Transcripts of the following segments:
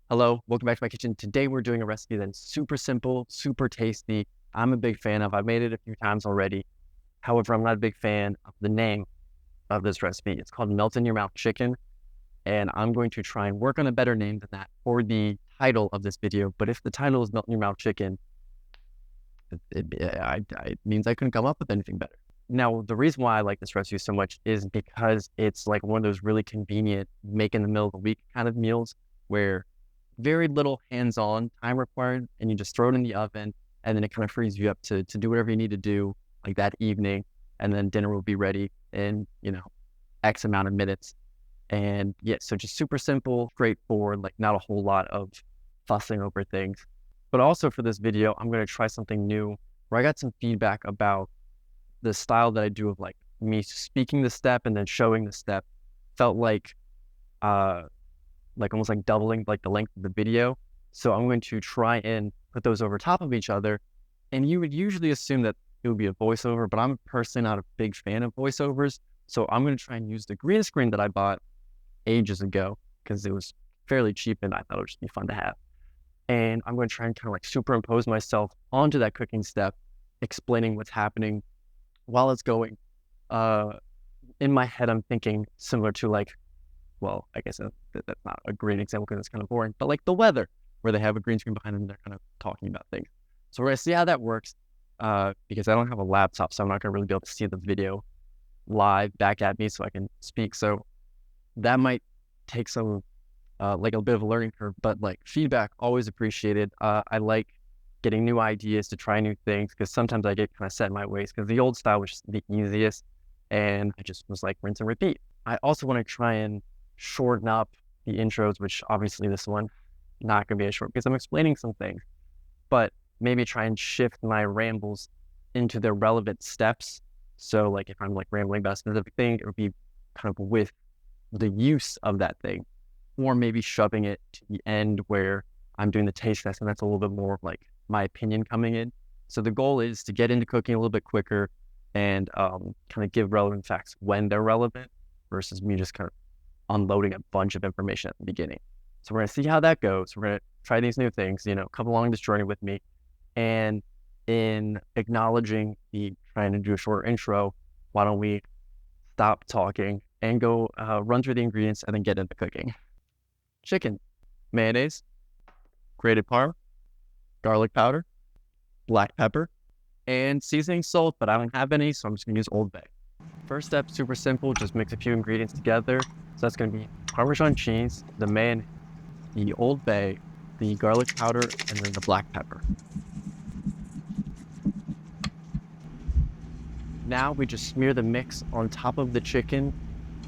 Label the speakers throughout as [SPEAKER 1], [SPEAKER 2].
[SPEAKER 1] Hello, welcome back to my kitchen. Today we're doing a recipe that's super simple, super tasty. I'm a big fan of. I've made it a few times already. However, I'm not a big fan of the name of this recipe. It's called Melt in Your Mouth Chicken, and I'm going to try and work on a better name than that for the title of this video. But if the title is Melt in Your Mouth Chicken, it means I couldn't come up with anything better. Now, the reason why I like this recipe so much is because it's like one of those really convenient, make in the middle of the week kind of meals where very little hands-on time required, and you just throw it in the oven, and then it kind of frees you up to do whatever you need to do like that evening, and then dinner will be ready in, X amount of minutes. And yeah, so just super simple, straightforward, like not a whole lot of fussing over things. But also for this video, I'm going to try something new where I got some feedback about the style that I do of like me speaking the step and then showing the step felt like almost like doubling like the length of the video. So I'm going to try and put those over top of each other. And you would usually assume that it would be a voiceover, but I'm personally not a big fan of voiceovers. So I'm going to try and use the green screen that I bought ages ago because it was fairly cheap and I thought it would just be fun to have. And I'm going to try and kind of like superimpose myself onto that cooking step, explaining what's happening while it's going. In my head, I'm thinking similar to like, well, I guess that's not a great example because it's kind of boring, but like the weather, where they have a green screen behind them and they're kind of talking about things. So we're going to see how that works because I don't have a laptop, so I'm not going to really be able to see the video live back at me so I can speak. So that might take some, like a bit of a learning curve, but like feedback, always appreciated. I like getting new ideas to try new things because sometimes I get kind of set in my ways because the old style was just the easiest and I just was like rinse and repeat. I also want to try and shorten up the intros, which obviously this one not going to be as short because I'm explaining some things, but maybe try and shift my rambles into their relevant steps. So like if I'm like rambling about a specific thing, it would be kind of with the use of that thing, or maybe shoving it to the end where I'm doing the taste test and that's a little bit more of like my opinion coming in. So the goal is to get into cooking a little bit quicker and kind of give relevant facts when they're relevant versus me just kind of unloading a bunch of information at the beginning. So we're going to see how that goes. We're going to try these new things, come along this journey with me. And in acknowledging the trying to do a shorter intro, why don't we stop talking and go run through the ingredients and then get into cooking. Chicken, mayonnaise, grated parm, garlic powder, black pepper, and seasoning salt, but I don't have any, so I'm just going to use Old Bay. First step, super simple, just mix a few ingredients together. So that's going to be Parmesan cheese, the mayonnaise, the Old Bay, the garlic powder, and then the black pepper. Now we just smear the mix on top of the chicken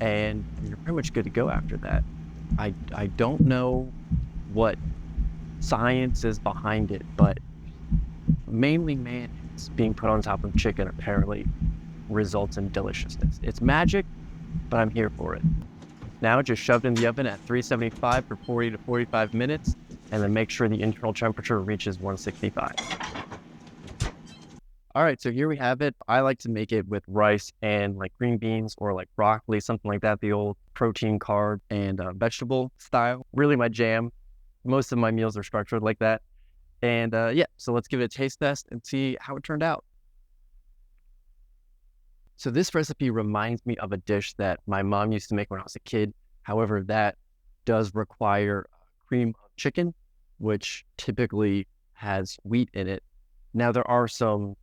[SPEAKER 1] and you're pretty much good to go after that. I don't know what science is behind it, but mainly mayonnaise being put on top of chicken apparently results in deliciousness. It's magic, but I'm here for it. Now just shoved in the oven at 375 for 40 to 45 minutes, and then make sure the internal temperature reaches 165. All right, so here we have it. I like to make it with rice and like green beans or like broccoli, something like that, the old protein, carb, and vegetable style. Really my jam. Most of my meals are structured like that. And yeah, so let's give it a taste test and see how it turned out. So this recipe reminds me of a dish that my mom used to make when I was a kid. However, that does require cream of chicken, which typically has wheat in it. Now there are some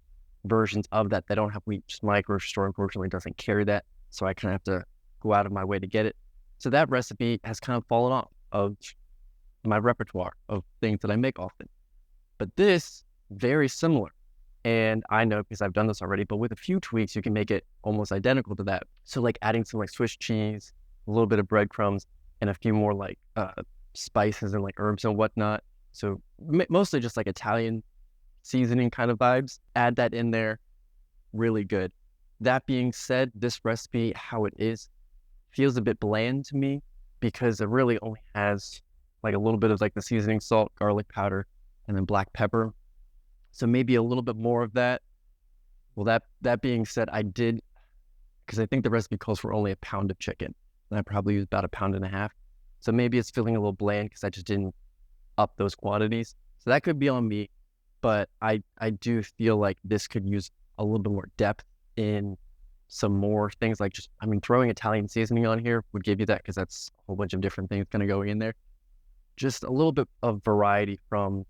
[SPEAKER 1] versions of that don't have wheat. Just my grocery store unfortunately doesn't carry that, so I kind of have to go out of my way to get it. So that recipe has kind of fallen off of my repertoire of things that I make often. But this, very similar. And I know because I've done this already, but with a few tweaks, you can make it almost identical to that. So like adding some like Swiss cheese, a little bit of breadcrumbs, and a few more like spices and like herbs and whatnot. So mostly just like Italian seasoning kind of vibes. Add that in there, really good. That being said, this recipe, how it is, feels a bit bland to me because it really only has like a little bit of like the seasoning salt, garlic powder, and then black pepper. So maybe a little bit more of that. Well, that being said, I did, because I think the recipe calls for only a pound of chicken, and I probably used about a pound and a half. So maybe it's feeling a little bland because I just didn't up those quantities. So that could be on me, but I do feel like this could use a little bit more depth in some more things, like just, I mean, throwing Italian seasoning on here would give you that, because that's a whole bunch of different things kind of going in there. Just a little bit of variety from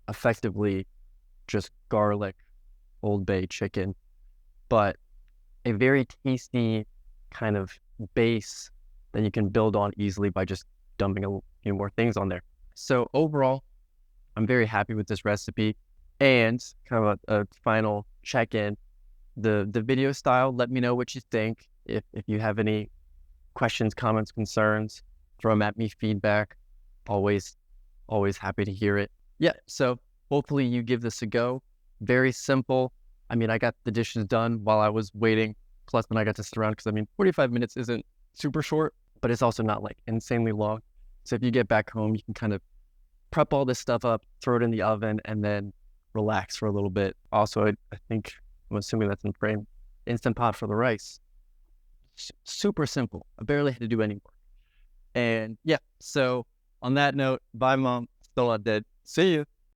[SPEAKER 1] effectively just garlic, Old Bay chicken, but a very tasty kind of base that you can build on easily by just dumping a few more things on there. So overall, I'm very happy with this recipe. And kind of a final check-in, the video style, let me know what you think. If you have any questions, comments, concerns, throw them at me, feedback. Always happy to hear it. Yeah, so hopefully you give this a go. Very simple. I mean, I got the dishes done while I was waiting. Plus, then I got to sit around, because I mean, 45 minutes isn't super short, but it's also not like insanely long. So if you get back home, you can kind of prep all this stuff up, throw it in the oven, and then relax for a little bit. Also, I think, I'm assuming that's in frame, Instant Pot for the rice. Super simple. I barely had to do any work. And yeah, so on that note, bye, Mom. Still not dead. See you.